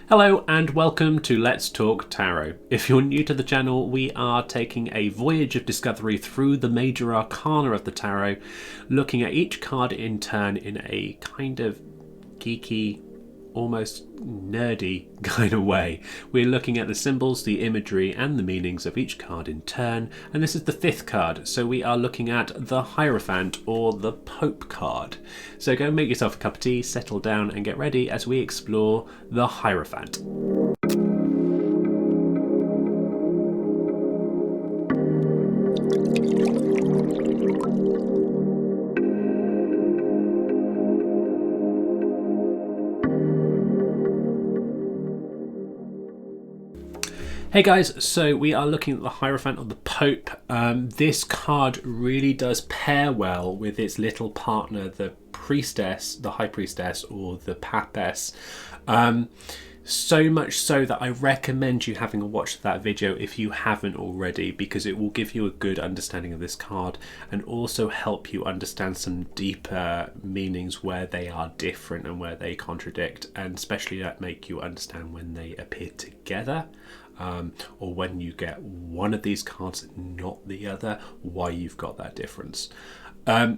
Hello and welcome to Let's Talk Tarot. If you're new to the channel, we are taking a voyage of discovery through the Major Arcana of the Tarot, looking at each card in turn in a kind of geeky, almost nerdy kind of way. We're looking at the symbols, the imagery and the meanings of each card in turn, and this is the fifth card, so we are looking at the Hierophant or the Pope card. So go make yourself a cup of tea, settle down and get ready as we explore the Hierophant. Hey guys, so we are looking at the Hierophant of the Pope. This card really does pair well with its little partner, the Priestess, the High Priestess or the popess. So much so that I recommend you having a watch of that video if you haven't already, because it will give you a good understanding of this card and also help you understand some deeper meanings where they are different and where they contradict, and especially that make you understand when they appear together. Or when you get one of these cards, not the other, why you've got that difference.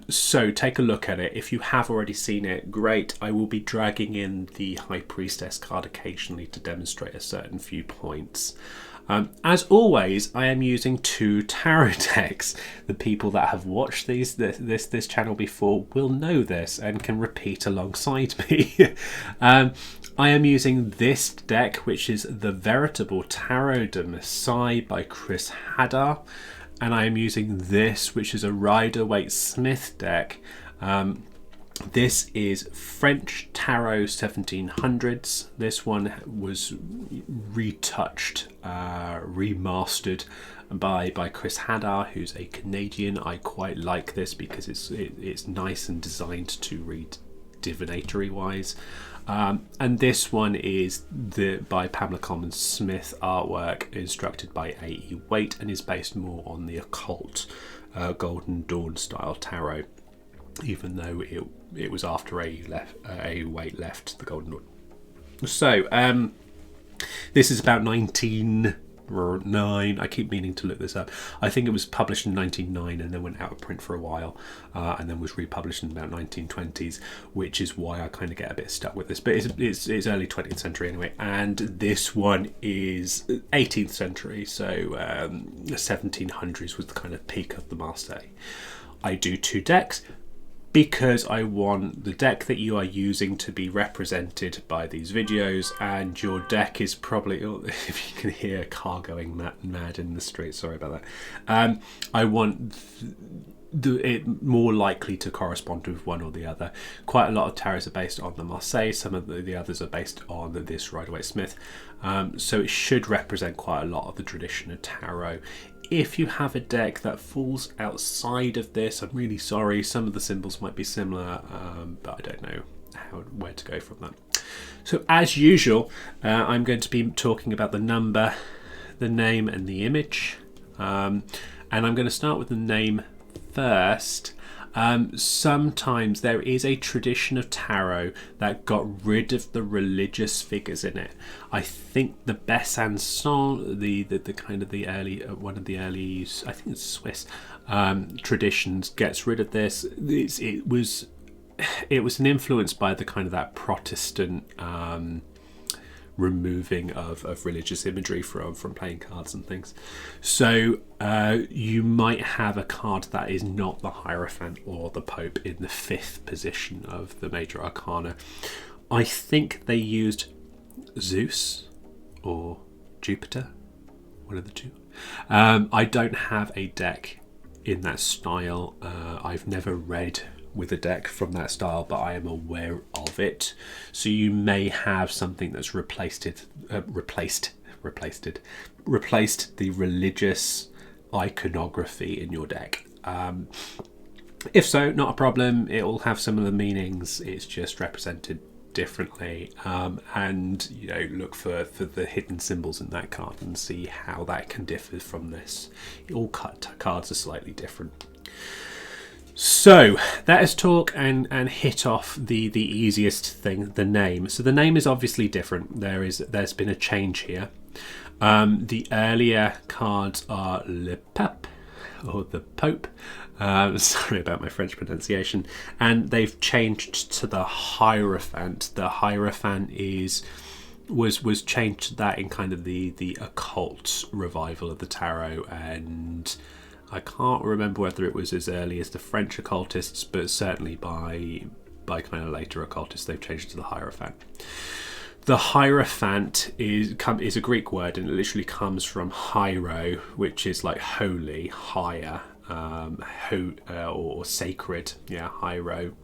So take a look at it. If you have already seen it, great. I will be dragging in the High Priestess card occasionally to demonstrate a certain few points. As always, I am using two tarot decks. The people that have watched this channel before will know this and can repeat alongside me. I am using this deck, which is the Veritable Tarot de Marseille by Kris Hadar, and I am using this, which is a Rider-Waite-Smith deck. This is French Tarot 1700s. This one was retouched, remastered by Kris Hadar, who's a Canadian. I quite like this because it's nice and designed to read divinatory wise. And this one is by Pamela Coleman Smith artwork, instructed by A.E. Waite, and is based more on the occult Golden Dawn style tarot, even though it was after A.E. Waite left the Golden Dawn. So this is about 1909. I keep meaning to look this up. I think it was published in 1909 and then went out of print for a while, and then was republished in about 1920s, which is why I kind of get a bit stuck with this. But it's early 20th century anyway, and this one is 18th century, so the 1700s was the kind of peak of the Marseille. I do two decks because I want the deck that you are using to be represented by these videos, and your deck is probably, if you can hear a car going mad in the street, sorry about that. I want it more likely to correspond with one or the other. Quite a lot of tarots are based on the Marseille, some of the others are based on this Rider-Waite-Smith, so it should represent quite a lot of the tradition of tarot. If you have a deck that falls outside of this, I'm really sorry. Some of the symbols might be similar, but I don't know where to go from that. So as usual, I'm going to be talking about the number, the name and the image. And I'm going to start with the name first. Sometimes there is a tradition of tarot that got rid of the religious figures in it. I think the Besançon, the kind of the early one of the early, I think it's Swiss traditions, gets rid of this. It was an influence by the kind of that Protestant removing of religious imagery from playing cards and things. So you might have a card that is not the Hierophant or the Pope in the fifth position of the Major Arcana. I think they used Zeus or Jupiter, one of the two. I don't have a deck in that style. I've never read with a deck from that style, but I am aware of it. So you may have something that's replaced the religious iconography in your deck. If so, not a problem. It will have similar meanings. It's just represented differently, and look for the hidden symbols in that card and see how that can differ from this. All cards are slightly different. So that is talk and hit off the easiest thing, the name. So the name is obviously different. There's been a change here. The earlier cards are Le Pape, or the Pope. Sorry about my French pronunciation. And they've changed to the Hierophant. The Hierophant was changed to that in kind of the occult revival of the tarot, and I can't remember whether it was as early as the French occultists, but certainly by kind of later occultists they've changed to the Hierophant. The Hierophant is a Greek word, and it literally comes from hiero, which is like holy, higher, or sacred. Yeah, hiero.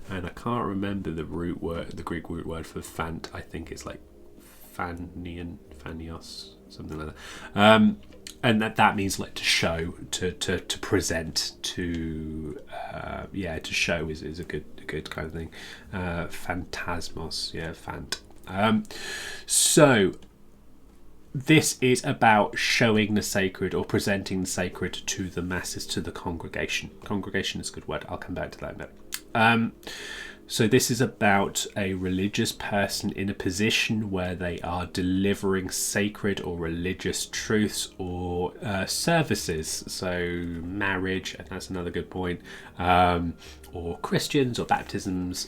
And I can't remember the Greek root word for phant. I think it's like phanios, something like that. And that means like to show, to present, to show is a good kind of thing. Phantasmos, yeah, phant. So this is about showing the sacred or presenting the sacred to the masses, to the congregation. Congregation is a good word. I'll come back to that in a bit. So this is about a religious person in a position where they are delivering sacred or religious truths or services. So marriage, and that's another good point, or Christians or baptisms,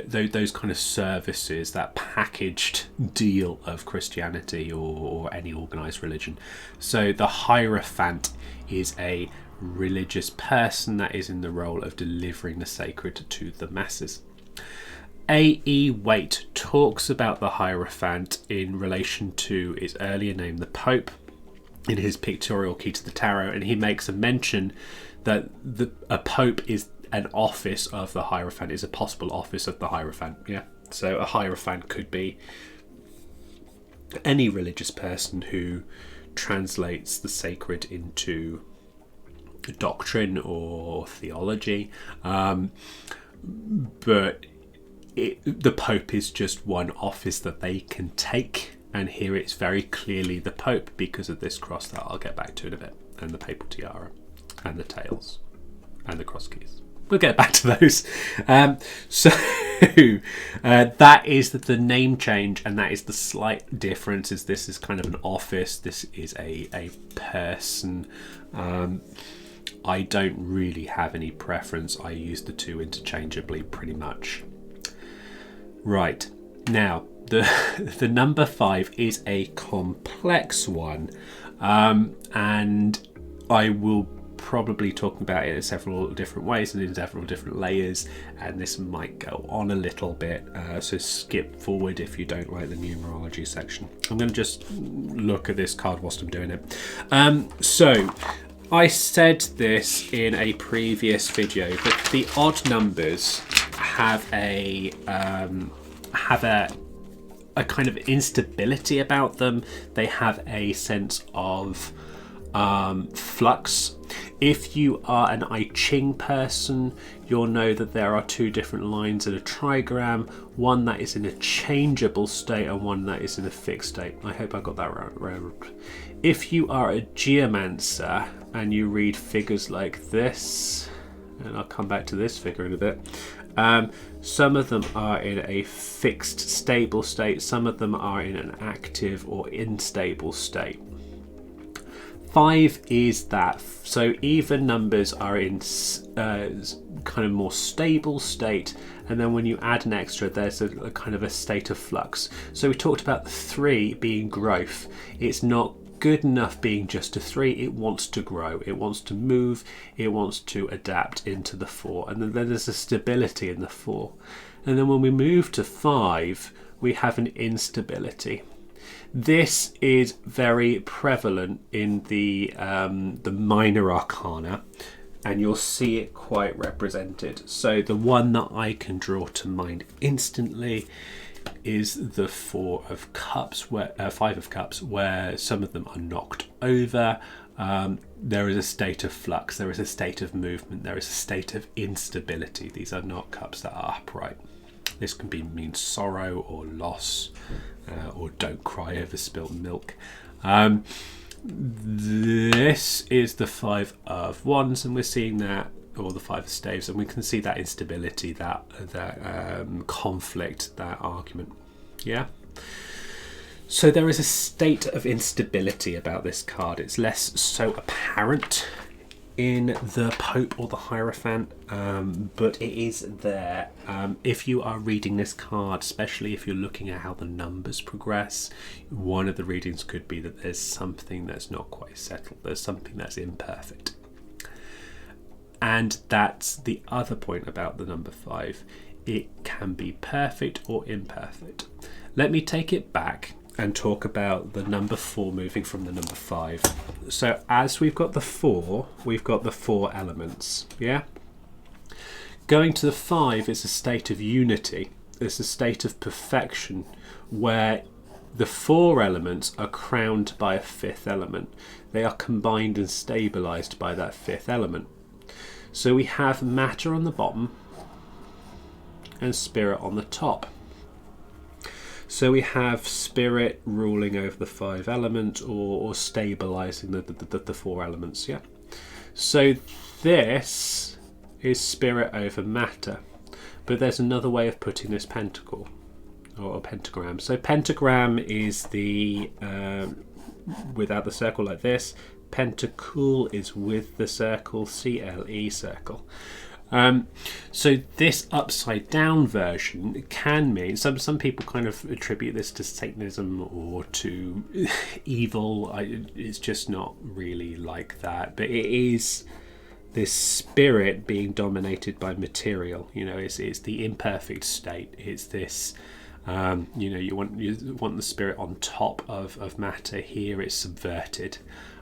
those kind of services, that packaged deal of Christianity or any organised religion. So the Hierophant is a religious person that is in the role of delivering the sacred to the masses. A.E. Waite talks about the Hierophant in relation to its earlier name, the Pope, in his pictorial Key to the Tarot, and he makes a mention that a Pope is an office of the Hierophant, is a possible office of the Hierophant. Yeah, so a Hierophant could be any religious person who translates the sacred into doctrine or theology, but the Pope is just one office that they can take, and here it's very clearly the Pope because of this cross that I'll get back to in a bit, and the papal tiara and the tails and the cross keys. We'll get back to those. So that is the name change, and that is the slight difference. Is this is kind of an office, this is a person. I don't really have any preference. I use the two interchangeably pretty much. Right, now the number 5 is a complex one, and I will probably talk about it in several different ways and in several different layers, and this might go on a little bit, so skip forward if you don't like the numerology section. I'm going to just look at this card whilst I'm doing it. So I said this in a previous video, but the odd numbers have a kind of instability about them. They have a sense of flux. If you are an I Ching person, you'll know that there are two different lines in a trigram, one that is in a changeable state and one that is in a fixed state. I hope I got that right. If you are a geomancer and you read figures like this, and I'll come back to this figure in a bit, some of them are in a fixed stable state, some of them are in an active or unstable state. 5 is that, so even numbers are in kind of more stable state, and then when you add an extra, there's a kind of a state of flux. So we talked about the 3 being growth. It's not good enough being just a 3, it wants to grow, it wants to move, it wants to adapt into the 4, and then there's a stability in the 4. And then when we move to 5, we have an instability. This is very prevalent in the Minor Arcana, and you'll see it quite represented. So the one that I can draw to mind instantly is the 5 of Cups, where some of them are knocked over. There is a state of flux, there is a state of movement, there is a state of instability. These are not cups that are upright. This can mean sorrow or loss, or don't cry over spilt milk. This is the 5 of Wands, and we're seeing that, or the Five of Staves, and we can see that instability, that conflict, that argument. Yeah. So there is a state of instability about this card. It's less so apparent in the Pope or the Hierophant, but it is there. If you are reading this card, especially if you're looking at how the numbers progress, one of the readings could be that there's something that's not quite settled. There's something that's imperfect. And that's the other point about the number 5. It can be perfect or imperfect. Let me take it back and talk about the number 4 moving from the number 5. So as we've got the 4, we've got the 4 elements, yeah? Going to the 5 is a state of unity. It's a state of perfection where the 4 elements are crowned by a 5th element. They are combined and stabilized by that 5th element. So we have matter on the bottom and spirit on the top. So we have spirit ruling over the 5 elements, or stabilizing the 4 elements, yeah? So this is spirit over matter. But there's another way of putting this pentacle, or a pentagram. So pentagram is the, without the circle like this. Pentacle is with the circle, CLE circle. So this upside down version can mean, some people kind of attribute this to Satanism or to evil. It's just not really like that, but it is this spirit being dominated by material. You know, it's the imperfect state. It's this, you know, you want the spirit on top of matter. Here it's subverted.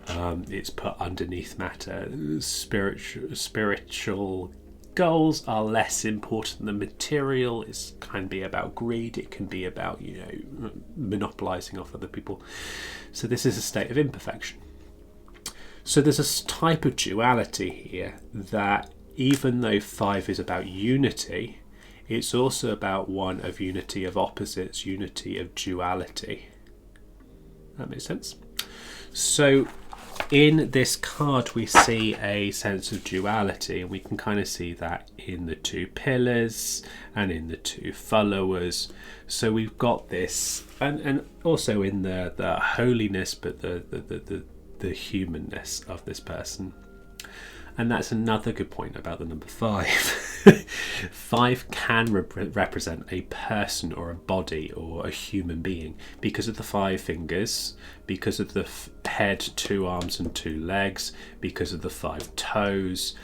It's put underneath matter. Spiritual goals are less important than material. It can be about greed. It can be about, you know, monopolizing off other people. So this is a state of imperfection. So there's a type of duality here that, even though 5 is about unity, it's also about one of unity of opposites, unity of duality. That makes sense? So in this card we see a sense of duality, and we can kind of see that in the 2 pillars and in the 2 followers. So we've got this, and also in the holiness, but the humanness of this person. And that's another good point about the number 5. 5 can represent a person or a body or a human being because of the 5 fingers, because of the head, 2 arms and 2 legs, because of the 5 toes.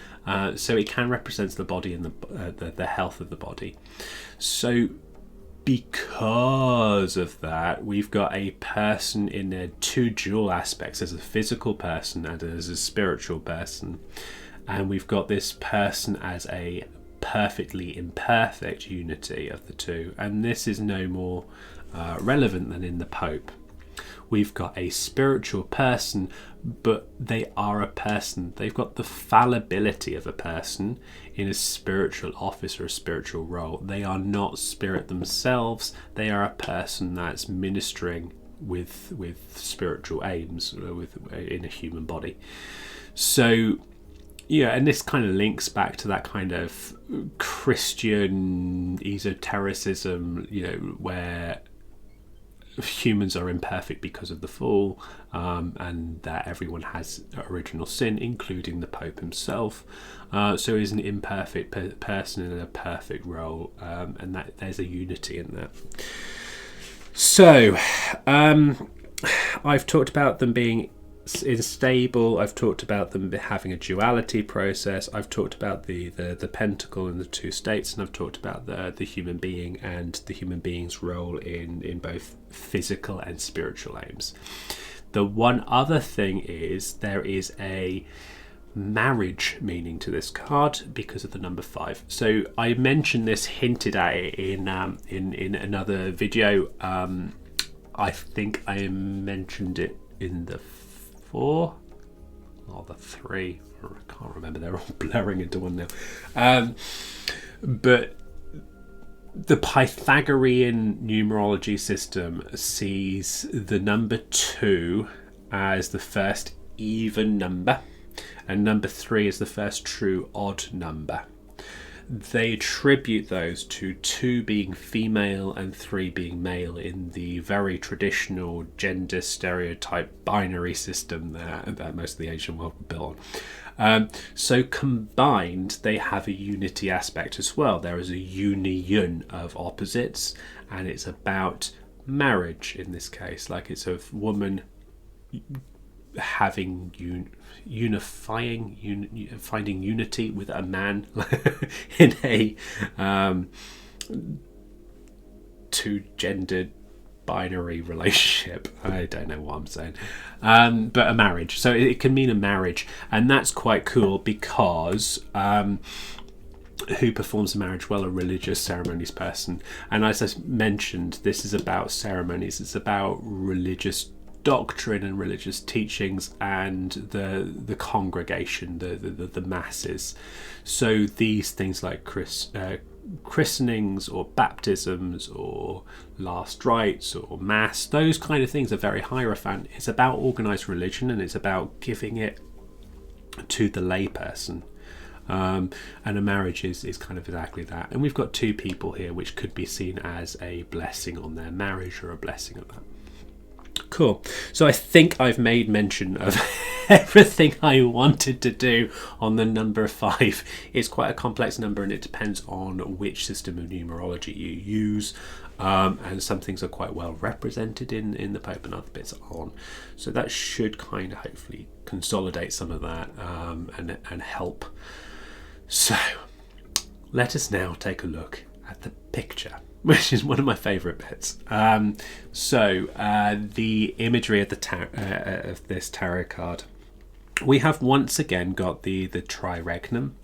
So it can represent the body and the health of the body. So because of that, we've got a person in their 2 dual aspects, as a physical person and as a spiritual person. And we've got this person as a perfectly imperfect unity of the 2. And this is no more relevant than in the Pope. We've got a spiritual person, but they are a person. They've got the fallibility of a person in a spiritual office or a spiritual role. They are not spirit themselves. They are a person that's ministering with spiritual aims in a human body. So yeah, and this kind of links back to that kind of Christian esotericism, you know, where humans are imperfect because of the fall, and that everyone has original sin, including the Pope himself. So he's an imperfect person in a perfect role, and that there's a unity in that. So I've talked about them being unstable. I've talked about them having a duality process. I've talked about the pentacle and the 2 states, and I've talked about the human being and the human being's role in both physical and spiritual aims. The one other thing is there is a marriage meaning to this card because of the number 5. So I mentioned this, hinted at it in another video. I think I mentioned it in the 4 or the 3, I can't remember, they're all blurring into one now. But the Pythagorean numerology system sees the number 2 as the first even number, and number 3 is the first true odd number. They attribute those to 2 being female and 3 being male in the very traditional gender stereotype binary system that most of the ancient world were built on. So combined, they have a unity aspect as well. There is a union of opposites, and it's about marriage in this case. Like, it's a woman having finding unity with a man in a two-gendered binary relationship. I don't know what I'm saying, but a marriage. So it can mean a marriage, and that's quite cool because who performs the marriage? Well, a religious ceremonies person. And as I mentioned, this is about ceremonies. It's about religious doctrine and religious teachings and the congregation, the masses. So these things like christenings or baptisms or last rites or mass, those kind of things are very Hierophant. It's about organized religion, and it's about giving it to the layperson. And a marriage is kind of exactly that. And we've got 2 people here, which could be seen as a blessing on their marriage or a blessing of that. Cool. So I think I've made mention of everything I wanted to do on the number 5. It's quite a complex number, and it depends on which system of numerology you use. And some things are quite well represented in the Pope, and other bits aren't. So that should kind of hopefully consolidate some of that and help. So let us now take a look at the picture, which is one of my favourite bits. The imagery of of this tarot card, we have once again got the triregnum.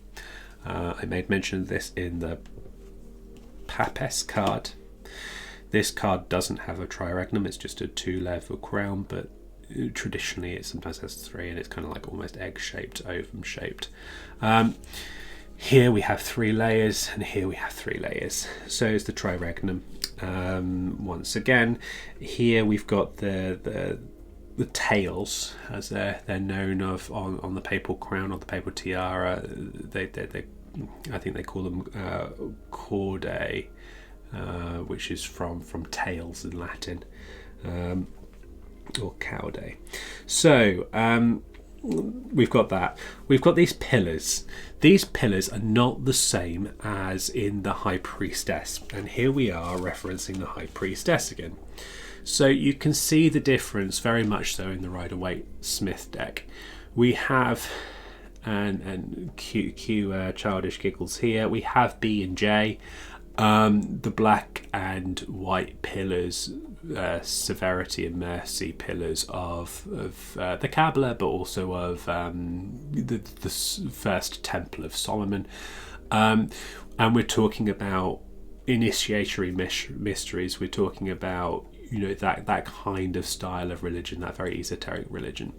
I made mention of this in the popess card. This card doesn't have a triregnum; it's just a 2-level crown, but traditionally it sometimes has 3, and it's kind of like almost egg-shaped, ovum-shaped. Here we have 3 layers, and here we have 3 layers. So it's the triregnum. Once again, here we've got the tails, as they're known of on the papal crown or the papal tiara. They I think they call them cordae, which is from tails in Latin, or caudae. So we've got that. We've got these pillars. These pillars are not the same as in the High Priestess, and here we are referencing the High Priestess again. So you can see the difference very much so in the Rider-Waite-Smith deck. We have and cue childish giggles here. We have B and J, the black and white pillars, severity and mercy pillars of the Kabbalah, but also of the first Temple of Solomon, and we're talking about initiatory mysteries. We're talking about that kind of style of religion, that very esoteric religion.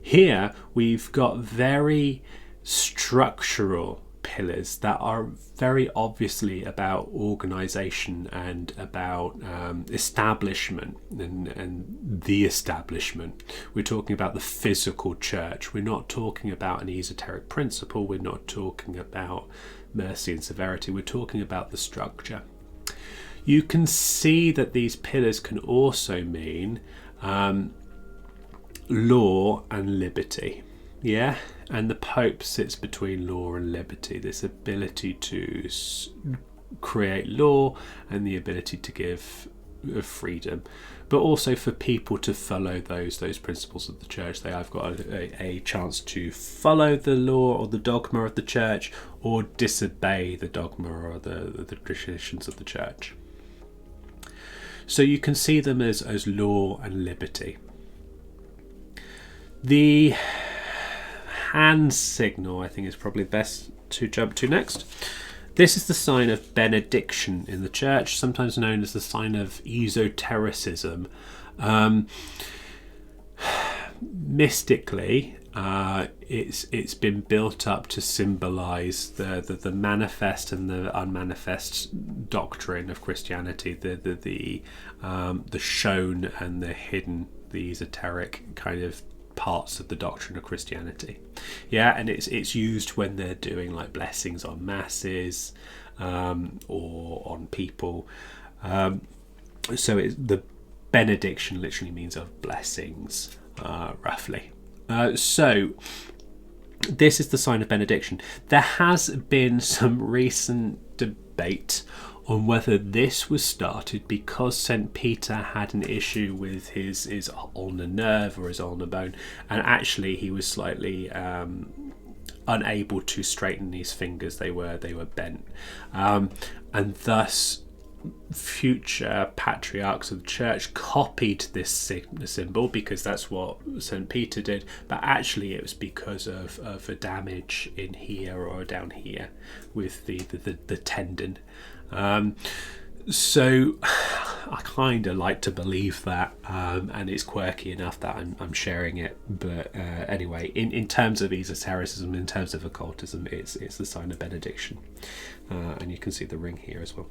Here we've got very structural pillars that are very obviously about organization and about establishment and the establishment. We're talking about the physical church. We're not talking about an esoteric principle. We're not talking about mercy and severity. We're talking about the structure. You can see that these pillars can also mean law and liberty. Yeah, and the Pope sits between law and liberty, this ability to create law and the ability to give freedom, but also for people to follow those principles of the church. They have got a chance to follow the law or the dogma of the church, or disobey the dogma or the traditions of the church. So you can see them as law and liberty. The hand signal, I think, is probably best to jump to next. This is the sign of benediction in the church, sometimes known as the sign of esotericism. Mystically, it's been built up to symbolize the manifest and the unmanifest doctrine of Christianity, the shown and the hidden, the esoteric kind of parts of the doctrine of Christianity. Yeah, and it's used when they're doing like blessings on masses or on people. So the benediction literally means of blessings, roughly. So this is the sign of benediction. There has been some recent debate on whether this was started because St. Peter had an issue with his ulnar nerve or his ulnar bone, and actually he was slightly unable to straighten his fingers. They were bent, and thus future patriarchs of the church copied this symbol because that's what St. Peter did, but actually it was because of a damage in here or down here with the tendon. So I kind of like to believe that, and it's quirky enough that I'm sharing it. But anyway, in terms of esotericism, in terms of occultism, it's the sign of benediction, and you can see the ring here as well.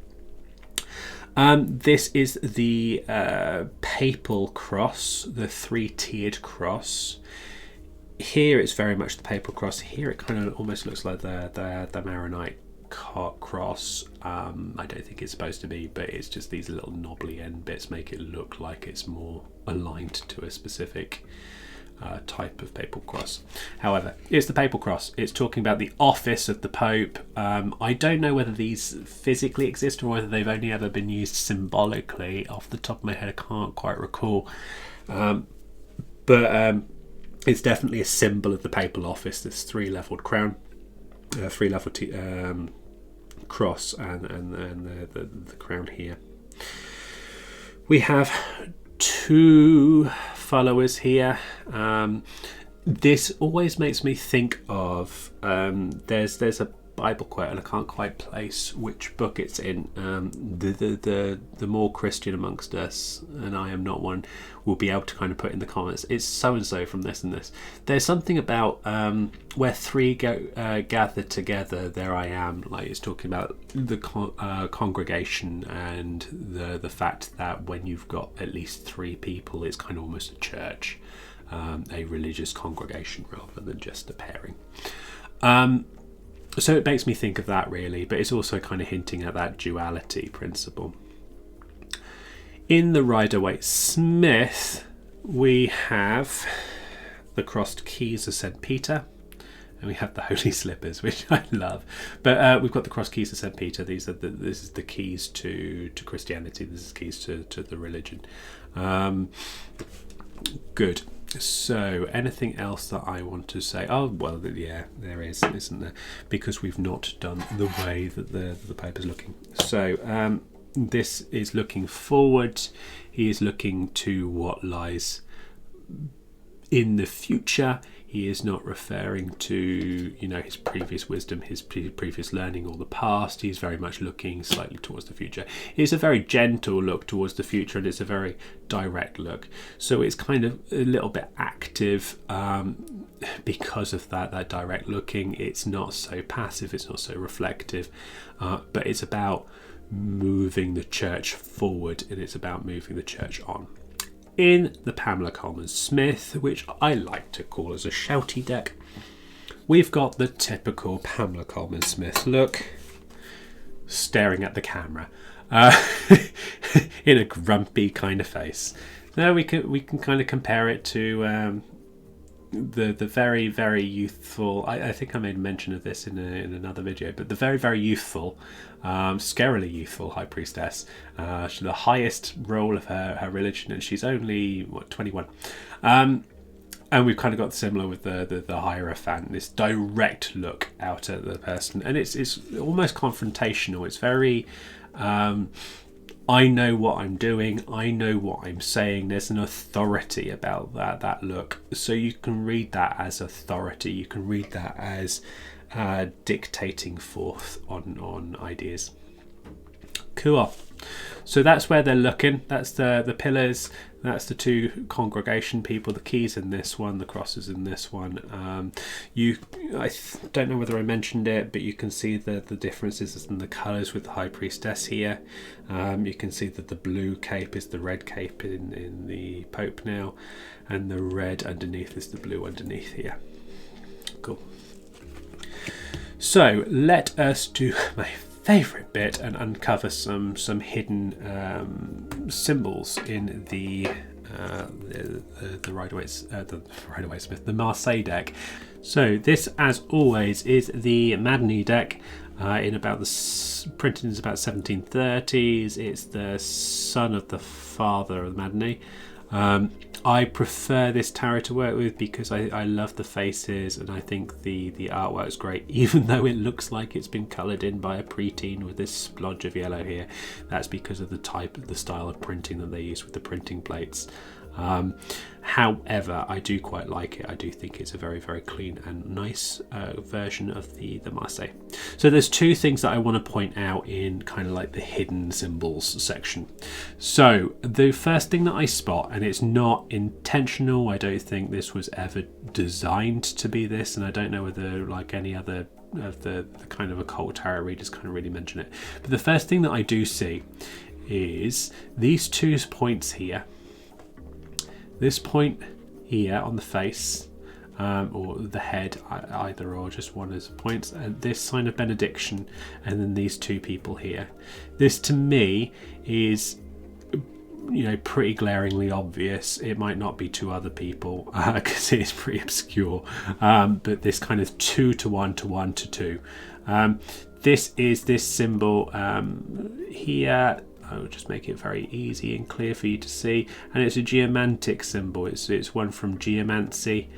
This is the papal cross, the three-tiered cross. Here it's very much the papal cross. Here it kind of almost looks like the Maronite cross. I don't think it's supposed to be, but it's just these little knobbly end bits make it look like it's more aligned to a specific type of papal cross. However, it's the papal cross. It's talking about the office of the Pope. I don't know whether these physically exist or whether they've only ever been used symbolically. Off the top of my head, I can't quite recall. But it's definitely a symbol of the papal office, this three-levelled crown, three-levelled cross, and the crown here. We have two followers here. This always makes me think of there's a Bible quote, and I can't quite place which book it's in. The more Christian amongst us, and I am not one, will be able to kind of put in the comments, it's so and so from this and this. There's something about where three gather together, there I am. Like it's talking about the congregation and the fact that when you've got at least three people, it's kind of almost a church, a religious congregation rather than just a pairing. So it makes me think of that really, but it's also kind of hinting at that duality principle. In the Rider-Waite-Smith, we have the crossed keys of St. Peter, and we have the holy slippers, which I love. But we've got the crossed keys of St. Peter. This is the keys to Christianity. This is keys to the religion. Good. So, anything else that I want to say? Oh, well, yeah, there is, isn't there? Because we've not done the way that the Pope is looking. So, this is looking forward. He is looking to what lies in the future. He is not referring to, his previous wisdom, his previous learning, or the past. He's very much looking slightly towards the future. It's a very gentle look towards the future, and it's a very direct look. So it's kind of a little bit active because of that direct looking. It's not so passive. It's not so reflective, but it's about moving the church forward, and it's about moving the church on. In the Pamela Coleman Smith, which I like to call as a shouty deck, we've got the typical Pamela Coleman Smith look, staring at the camera in a grumpy kind of face. Now we can kind of compare it to the very, very youthful, I think I made mention of this in another video, but the very, very youthful, scarily youthful High Priestess, the highest role of her religion, and she's only 21, and we've kind of got similar with the Hierophant, this direct look out at the person, and it's almost confrontational. It's very I know what I'm doing, I know what I'm saying. There's an authority about that look. So you can read that as authority. You can read that as dictating forth on ideas. Cool. So that's where they're looking. That's the pillars. That's the two congregation people. The keys in this one, the crosses in this one. I don't know whether I mentioned it, but you can see the differences in the colours with the High Priestess here. You can see that the blue cape is the red cape in the Pope now, and the red underneath is the blue underneath here. Cool. So let us do my favourite bit and uncover some hidden symbols in the Rider-Waite-Smith, the Marseille deck. So this, as always, is the Madney deck. Printed in about 1730s. It's the son of the father of the Madney. I prefer this tarot to work with because I love the faces, and I think the artwork's great, even though it looks like it's been coloured in by a preteen with this splodge of yellow here. That's because of the style of printing that they use with the printing plates. However, I do quite like it. I do think it's a very, very clean and nice version of the Marseille. So there's two things that I want to point out in kind of like the hidden symbols section. So the first thing that I spot, and it's not intentional, I don't think this was ever designed to be this, and I don't know whether like any other of the kind of occult tarot readers kind of really mention it. But the first thing that I do see is these 2 points here. This point here on the face, or the head, either or, just one as points, and this sign of benediction, and then these 2 people here. This to me is, pretty glaringly obvious. It might not be 2 other people because it is pretty obscure, but this kind of 2 to 1 to 1 to 2. This is this symbol here. I'll just make it very easy and clear for you to see, and it's a geomantic symbol. It's one from geomancy,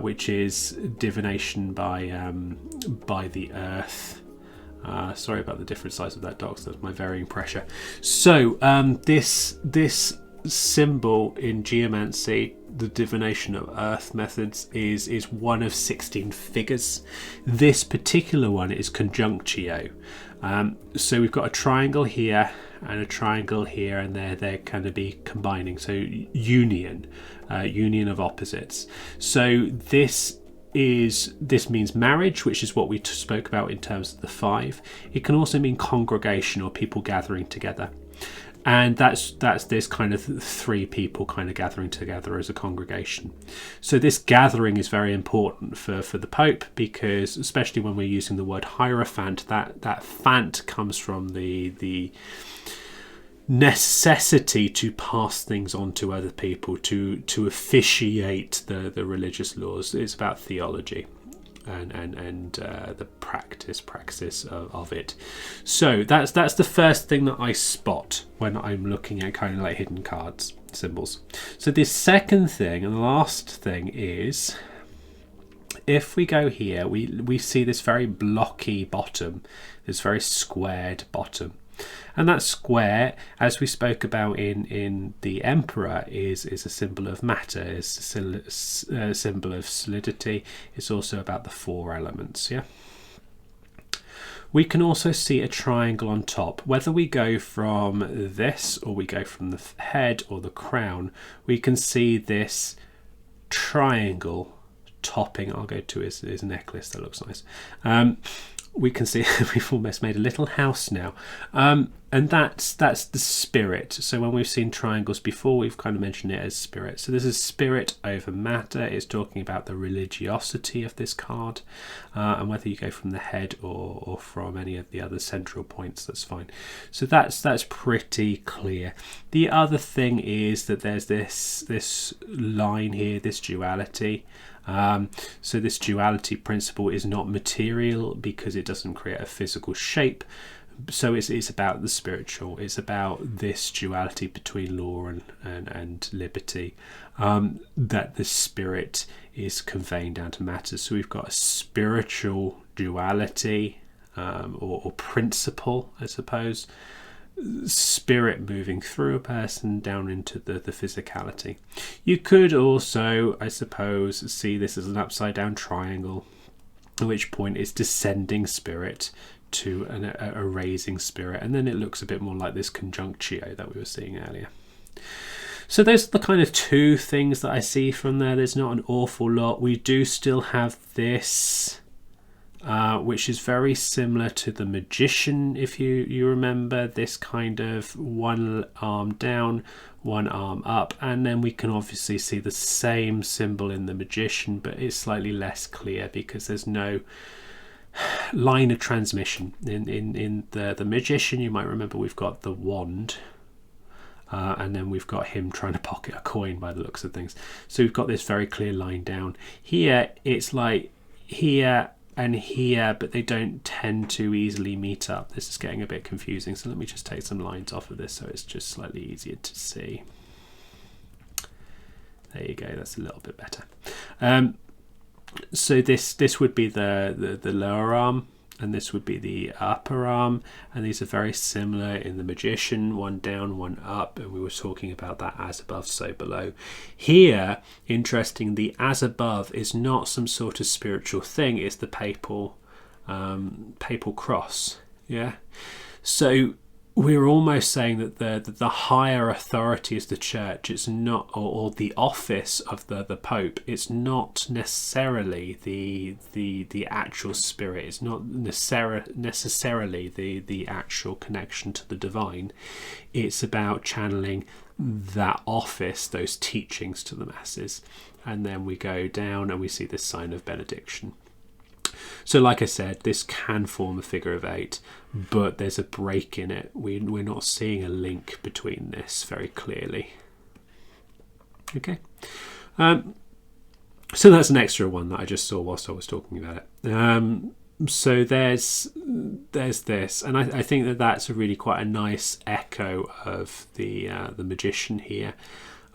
which is divination by the earth. Sorry about the different size of that dog, so that's my varying pressure. So this symbol in geomancy, the divination of earth methods, is one of 16 figures. This particular one is conjunctio. So we've got a triangle here and a triangle here, and they're going to be combining. So union of opposites. So this means marriage, which is what we spoke about in terms of the 5. It can also mean congregation, or people gathering together. And that's this kind of 3 people kind of gathering together as a congregation. So this gathering is very important for the Pope, because especially when we're using the word Hierophant, that fant comes from the necessity to pass things on to other people, to officiate the religious laws. It's about theology and the praxis of it. So that's the first thing that I spot when I'm looking at kind of like hidden cards symbols. So the second thing and the last thing is, if we go here, we see this very blocky bottom, this very squared bottom. And that square, as we spoke about in the Emperor, is a symbol of matter, is a symbol of solidity. It's also about the 4 elements, yeah? We can also see a triangle on top. Whether we go from this, or we go from the head or the crown, we can see this triangle topping. I'll go to his necklace, that looks nice. We can see we've almost made a little house now, and that's the spirit. So when we've seen triangles before, we've kind of mentioned it as spirit. So this is spirit over matter. It's talking about the religiosity of this card, and whether you go from the head or from any of the other central points, that's fine. So that's pretty clear. The other thing is that there's this line here, this duality. So this duality principle is not material because it doesn't create a physical shape. So it's about the spiritual. It's about this duality between law and liberty, that the spirit is conveying down to matter. So we've got a spiritual duality, or principle, I suppose. Spirit moving through a person down into the physicality. You could also, I suppose, see this as an upside down triangle, at which point it's descending spirit to a raising spirit, and then it looks a bit more like this conjunctio that we were seeing earlier. So those are the kind of two things that I see from there. There's not an awful lot. We do still have this, which is very similar to the Magician, if you remember, this kind of one arm down, one arm up, and then we can obviously see the same symbol in the Magician, but it's slightly less clear because there's no line of transmission. In the Magician, you might remember we've got the wand, and then we've got him trying to pocket a coin by the looks of things. So we've got this very clear line down. Here it's like here and here, but they don't tend to easily meet up. This is getting a bit confusing, so let me just take some lines off of this so it's just slightly easier to see. There you go, that's a little bit better. So this would be the lower arm, and this would be the upper arm, and these are very similar in the Magician, one down, one up, and we were talking about that as above, so below. Here, interesting, the as above is not some sort of spiritual thing, it's the papal cross, yeah? So we're almost saying that the higher authority is the church. It's not, or the office of the Pope. It's not necessarily the actual spirit. It's not necessarily the actual connection to the divine. It's about channeling that office, those teachings to the masses. And then we go down and we see this sign of benediction. So like I said, this can form a figure of 8, but there's a break in it. We're not seeing a link between this very clearly. Okay. So that's an extra one that I just saw whilst I was talking about it. So there's this, and I think that that's a really quite a nice echo of the Magician here.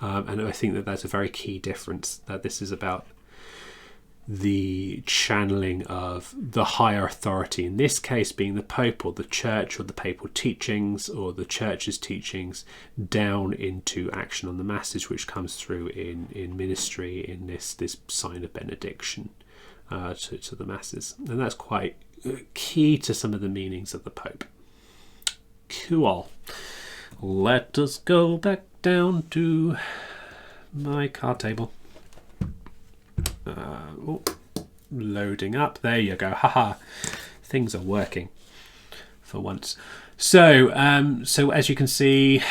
And I think that that's a very key difference, that this is about the channeling of the higher authority, in this case being the Pope or the Church or the papal teachings or the Church's teachings, down into action on the masses, which comes through in ministry, in this sign of benediction to the masses. And that's quite key to some of the meanings of the Pope. Cool. Let us go back down to my card table. Loading up. There you go. Haha. Things are working for once. So as you can see,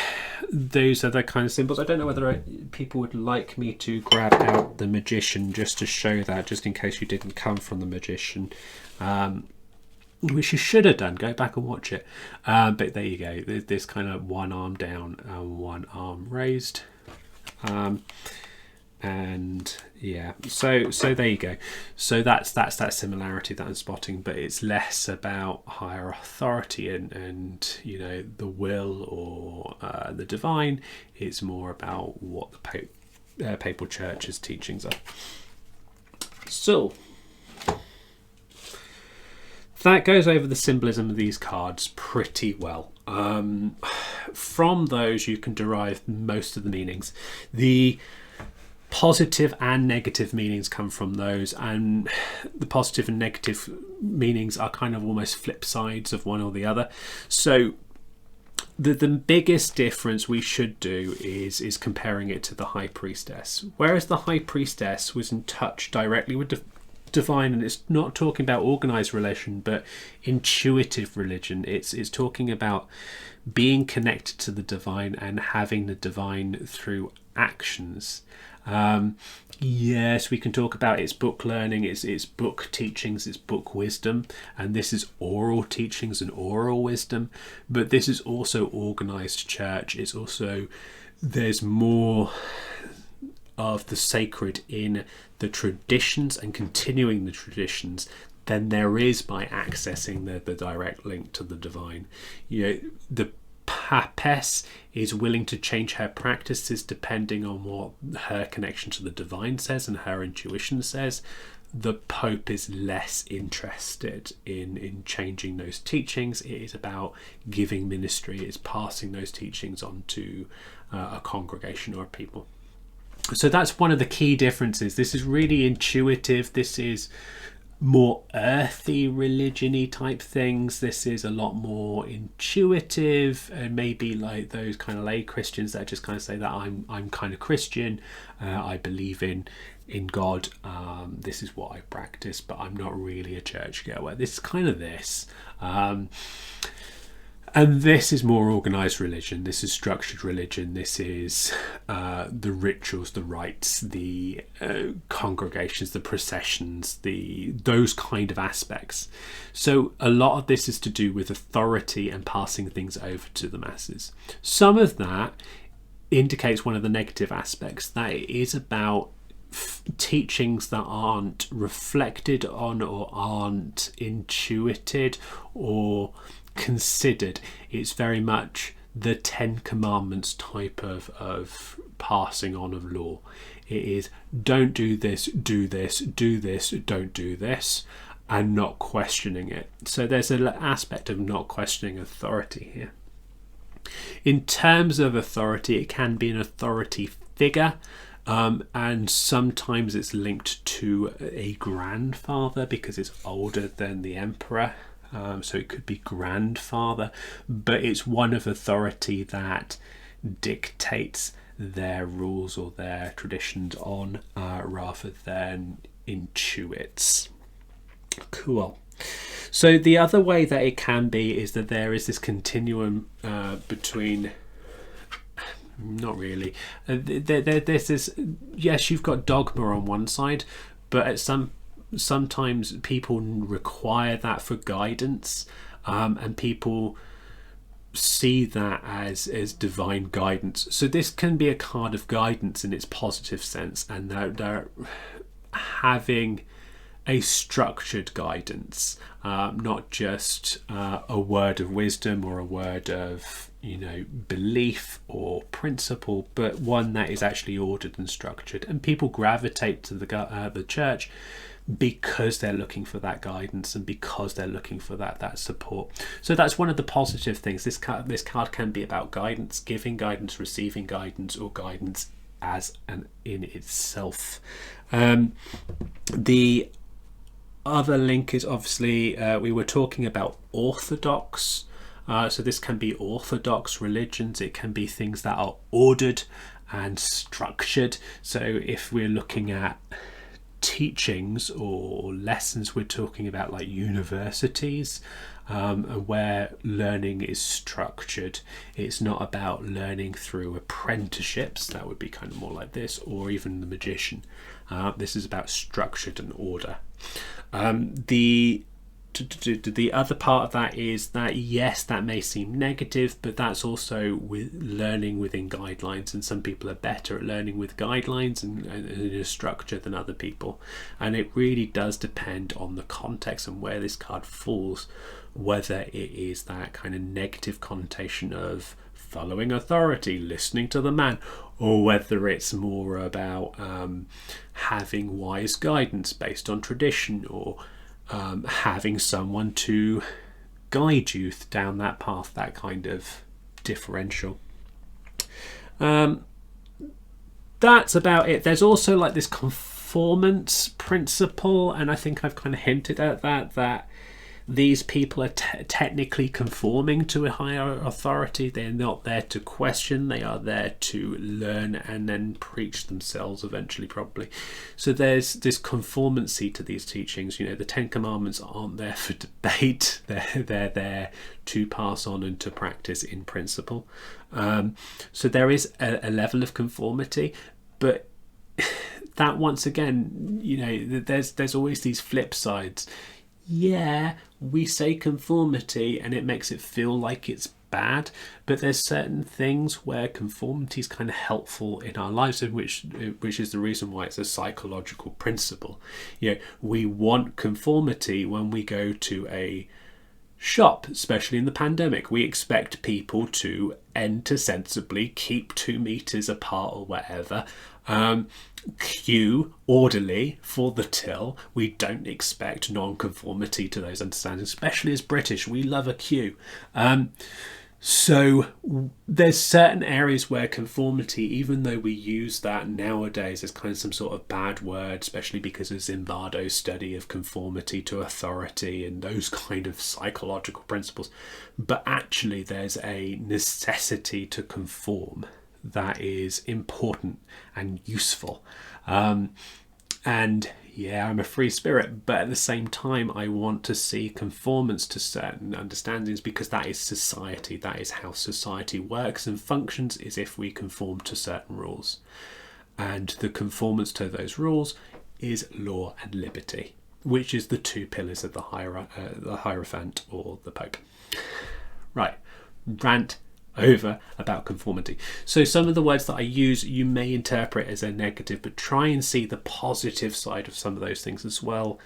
those are the kind of symbols. I don't know whether people would like me to grab out the Magician just to show that, just in case you didn't come from the Magician, which you should have done. Go back and watch it. But there you go. There's this kind of one arm down and one arm raised. And yeah, so there you go. So that's that similarity that I'm spotting, but it's less about higher authority and you know, the will or the divine. It's more about what the papal church's teachings are. So that goes over the symbolism of these cards pretty well. From those you can derive most of the meanings. The positive and negative meanings come from those, and the positive and negative meanings are kind of almost flip sides of one or the other. So the biggest difference we should do is comparing it to the High Priestess. Whereas the High Priestess was in touch directly with the divine, and it's not talking about organized religion but intuitive religion. It's talking about being connected to the divine and having the divine through actions. Yes, we can talk about its book learning, its book teachings, its book wisdom, and this is oral teachings and oral wisdom, but this is also organized church. It's also, there's more of the sacred in the traditions and continuing the traditions than there is by accessing the direct link to the divine. You know, the popess is willing to change her practices depending on what her connection to the divine says and her intuition says. The Pope is less interested in changing those teachings. It is about giving ministry. It's passing those teachings on to a congregation or a people. So that's one of the key differences. This is really intuitive. This is more earthy religion-y type things. This is a lot more intuitive, and maybe like those kind of lay Christians that just kind of say that I'm kind of Christian, I believe in God, this is what I practice, but I'm not really a churchgoer. This is kind of this. And this is more organised religion. This is structured religion. This is the rituals, the rites, the congregations, the processions, those kind of aspects. So a lot of this is to do with authority and passing things over to the masses. Some of that indicates one of the negative aspects, that it is about teachings that aren't reflected on or aren't intuited or considered. It's very much the 10 Commandments type of passing on of law. It is don't do this, do this, do this, don't do this, and not questioning it. So there's an aspect of not questioning authority here. In terms of authority, it can be an authority figure, and sometimes it's linked to a grandfather because it's older than the emperor. So it could be grandfather, but it's one of authority that dictates their rules or their traditions on, rather than intuits. Cool. So the other way that it can be is that there is this continuum between... Not really. There's this... Yes, you've got dogma on one side, but at sometimes people require that for guidance, and people see that as divine guidance. So this can be a card of guidance in its positive sense, and they're having a structured guidance, not just a word of wisdom or a word of belief or principle, but one that is actually ordered and structured. And people gravitate to the church because they're looking for that guidance and because they're looking for that support. So that's one of the positive things. This card can be about guidance, giving guidance, receiving guidance, or guidance as an in itself. The other link is obviously we were talking about orthodox. So this can be orthodox religions. It can be things that are ordered and structured. So if we're looking at teachings or lessons, we're talking about like universities, where learning is structured. It's not about learning through apprenticeships. That would be kind of more like this, or even the magician. This is about structured and order. The other part of that is that, yes, that may seem negative, but that's also with learning within guidelines, and some people are better at learning with guidelines and in a structure than other people. And it really does depend on the context and where this card falls, whether it is that kind of negative connotation of following authority, listening to the man, or whether it's more about having wise guidance based on tradition, or having someone to guide you down that path, that kind of differential. That's about it. There's also like this conformance principle, and I think I've kind of hinted at that these people are technically conforming to a higher authority. They're not there to question, they are there to learn and then preach themselves eventually, probably. So there's this conformancy to these teachings. The 10 Commandments aren't there for debate. They're there to pass on and to practice in principle. So there is a level of conformity, but that, once again, there's always these flip sides. Yeah, we say conformity and it makes it feel like it's bad, but there's certain things where conformity is kind of helpful in our lives, which is the reason why it's a psychological principle. We want conformity when we go to a shop, especially in the pandemic. We expect people to enter sensibly, keep 2 meters apart or whatever, queue orderly for the till. We don't expect non-conformity to those understandings, especially as British. We love a queue. So there's certain areas where conformity, even though we use that nowadays as kind of some sort of bad word, especially because of Zimbardo's study of conformity to authority and those kind of psychological principles, but actually there's a necessity to conform that is important and useful. And yeah, I'm a free spirit, but at the same time, I want to see conformance to certain understandings, because that is society. That is how society works and functions, is if we conform to certain rules. And the conformance to those rules is law and liberty, which is the two pillars of the Hierophant or the Pope. Right, rant over about conformity. So some of the words that I use you may interpret as a negative, but try and see the positive side of some of those things as well,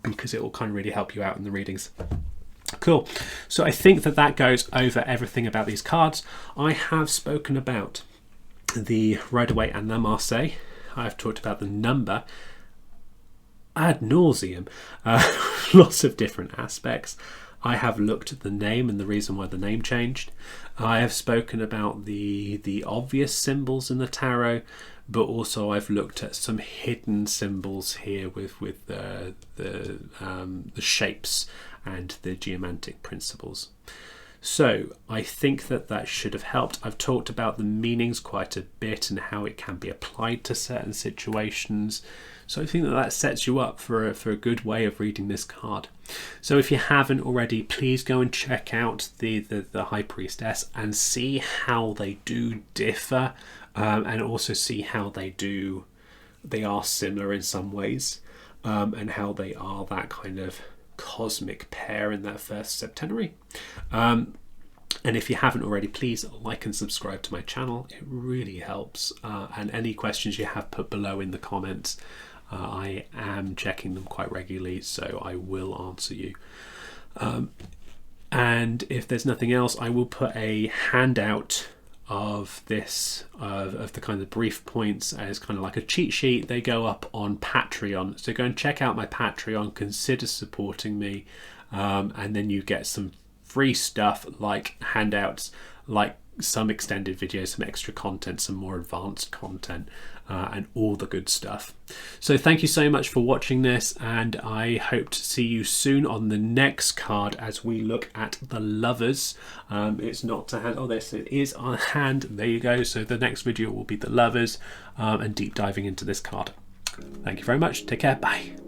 because it will kind of really help you out in the readings. Cool. So I think that goes over everything about these cards. I have spoken about the Rider-Waite and the Marseille. I've talked about the number ad nauseum, lots of different aspects. I have looked at the name and the reason why the name changed. I have spoken about the obvious symbols in the tarot, but also I've looked at some hidden symbols here with the shapes and the geomantic principles. So I think that should have helped. I've talked about the meanings quite a bit and how it can be applied to certain situations. So I think that sets you up for a good way of reading this card. So if you haven't already, please go and check out the High Priestess and see how they do differ, and also see how they are similar in some ways, and how they are that kind of cosmic pair in that first septenary. And if you haven't already, please like and subscribe to my channel. It really helps. And any questions you have, put below in the comments. I am checking them quite regularly, so I will answer you. And if there's nothing else, I will put a handout of this, of the kind of brief points as kind of like a cheat sheet. They go up on Patreon, so go and check out my Patreon, consider supporting me, and then you get some free stuff like handouts, like some extended videos, some extra content, some more advanced content, and all the good stuff. So thank you so much for watching this, and I hope to see you soon on the next card as we look at the Lovers. It's not to hand, it is on hand, there you go. So the next video will be the Lovers, and deep diving into this card. Thank you very much, take care, bye.